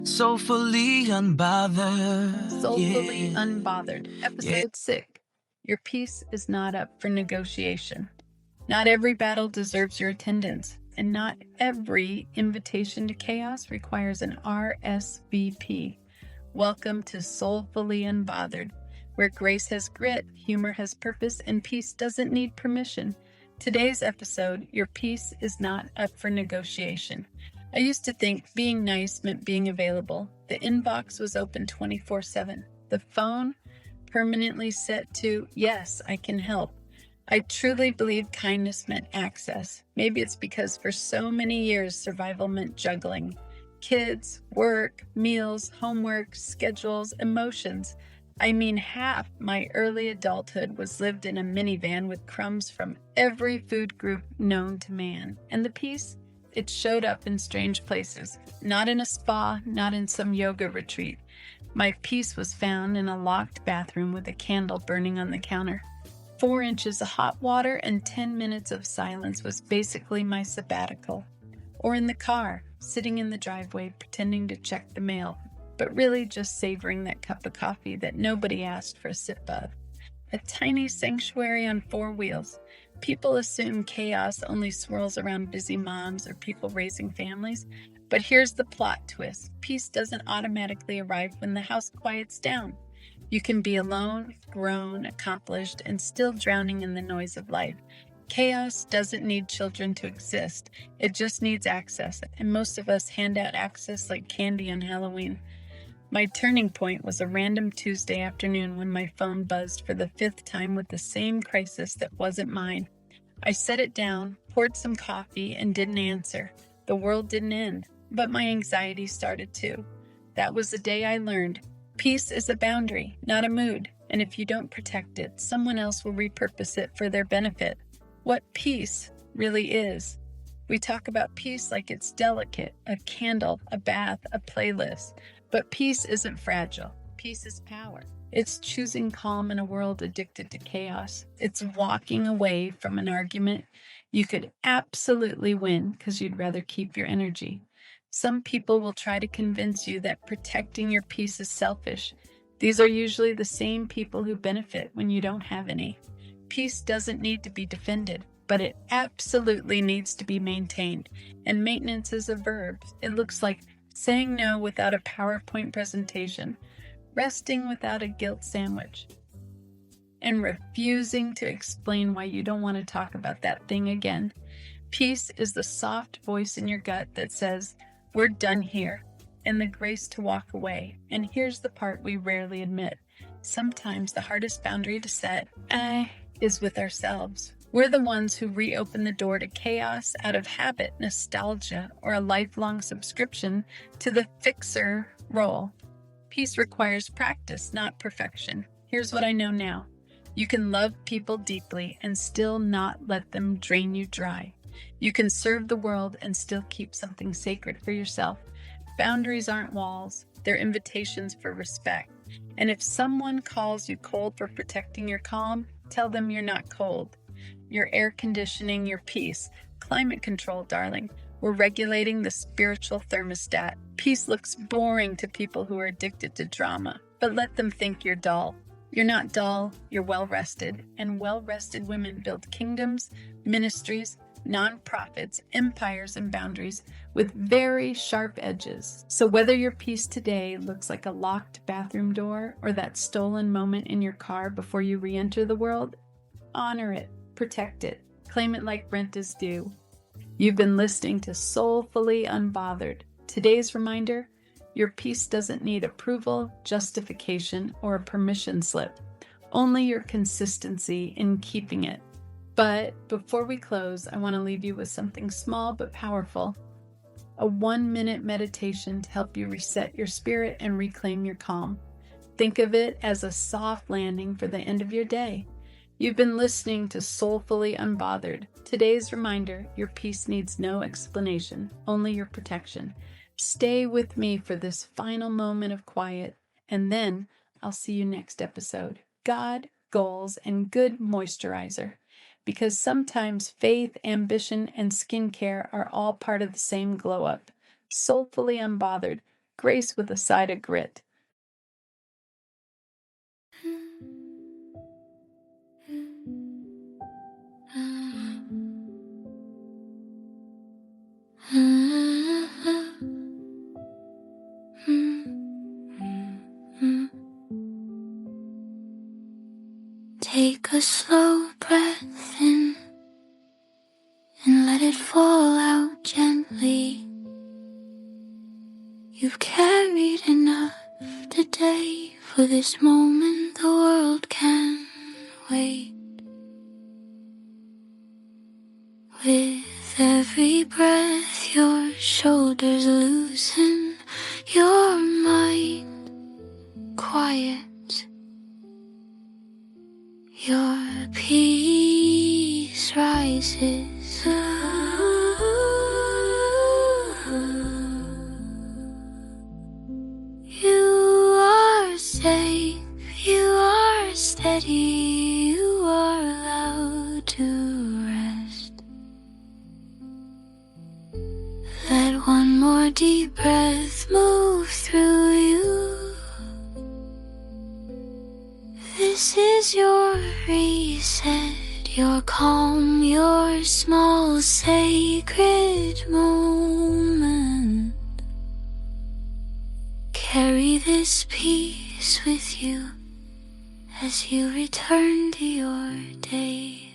Soulfully Unbothered. Soulfully Yeah. Unbothered, Yeah. Episode 6. Your peace is not up for negotiation. Not every battle deserves your attendance, and not every invitation to chaos requires an RSVP. Welcome to Soulfully Unbothered, where grace has grit, humor has purpose, and peace doesn't need permission. Today's episode, Your Peace is Not Up for Negotiation. I used to think being nice meant being available. The inbox was open 24/7. The phone permanently set to, yes, I can help. I truly believed kindness meant access. Maybe it's because for so many years, survival meant juggling. Kids, work, meals, homework, schedules, emotions. I mean, half my early adulthood was lived in a minivan with crumbs from every food group known to man. And the peace? It showed up in strange places. Not in a spa, not in some yoga retreat. My peace was found in a locked bathroom with a candle burning on the counter. 4 inches of hot water and 10 minutes of silence was basically my sabbatical. Or in the car, sitting in the driveway pretending to check the mail, but really just savoring that cup of coffee that nobody asked for a sip of. A tiny sanctuary on 4 wheels. People assume chaos only swirls around busy moms or people raising families, but here's the plot twist. Peace doesn't automatically arrive when the house quiets down. You can be alone, grown, accomplished, and still drowning in the noise of life. Chaos doesn't need children to exist. It just needs access, and most of us hand out access like candy on Halloween. My turning point was a random Tuesday afternoon when my phone buzzed for the 5th time with the same crisis that wasn't mine. I set it down, poured some coffee, and didn't answer. The world didn't end, but my anxiety started too. That was the day I learned peace is a boundary, not a mood, and if you don't protect it, someone else will repurpose it for their benefit. What peace really is. We talk about peace like it's delicate, a candle, a bath, a playlist. But peace isn't fragile. Peace is power. It's choosing calm in a world addicted to chaos. It's walking away from an argument you could absolutely win because you'd rather keep your energy. Some people will try to convince you that protecting your peace is selfish. These are usually the same people who benefit when you don't have any. Peace doesn't need to be defended, but it absolutely needs to be maintained. And maintenance is a verb. It looks like saying no without a PowerPoint presentation, resting without a guilt sandwich, and refusing to explain why you don't want to talk about that thing again. Peace is the soft voice in your gut that says, we're done here, and the grace to walk away. And here's the part we rarely admit. Sometimes the hardest boundary to set is with ourselves. We're the ones who reopen the door to chaos out of habit, nostalgia, or a lifelong subscription to the fixer role. Peace requires practice, not perfection. Here's what I know now. You can love people deeply and still not let them drain you dry. You can serve the world and still keep something sacred for yourself. Boundaries aren't walls, they're invitations for respect. And if someone calls you cold for protecting your calm, tell them you're not cold. You're air conditioning your peace. Climate control, darling. We're regulating the spiritual thermostat. Peace looks boring to people who are addicted to drama, but let them think you're dull. You're not dull, you're well-rested, and well-rested women build kingdoms, ministries, nonprofits, empires, and boundaries with very sharp edges. So whether your peace today looks like a locked bathroom door or that stolen moment in your car before you re-enter the world, honor it, protect it, claim it like rent is due. You've been listening to Soulfully Unbothered. Today's reminder, your peace doesn't need approval, justification, or a permission slip. Only your consistency in keeping it. But before we close, I want to leave you with something small but powerful. A 1-minute meditation to help you reset your spirit and reclaim your calm. Think of it as a soft landing for the end of your day. You've been listening to Soulfully Unbothered. Today's reminder, your peace needs no explanation, only your protection. Stay with me for this final moment of quiet, and then I'll see you next episode. God, goals, and good moisturizer. Because sometimes faith, ambition, and skincare are all part of the same glow up. Soulfully Unbothered. grace with a side of grit. Take a slow breath in and let it fall out gently. You've carried enough today for this moment. The world can wait. With every breath, your shoulders loosen, your mind quiet. Your peace rises. You are safe, you are steady, you are allowed to rest. Let one more deep breath move through you. This is your reset, your calm, your small sacred moment. Carry this peace with you as you return to your day.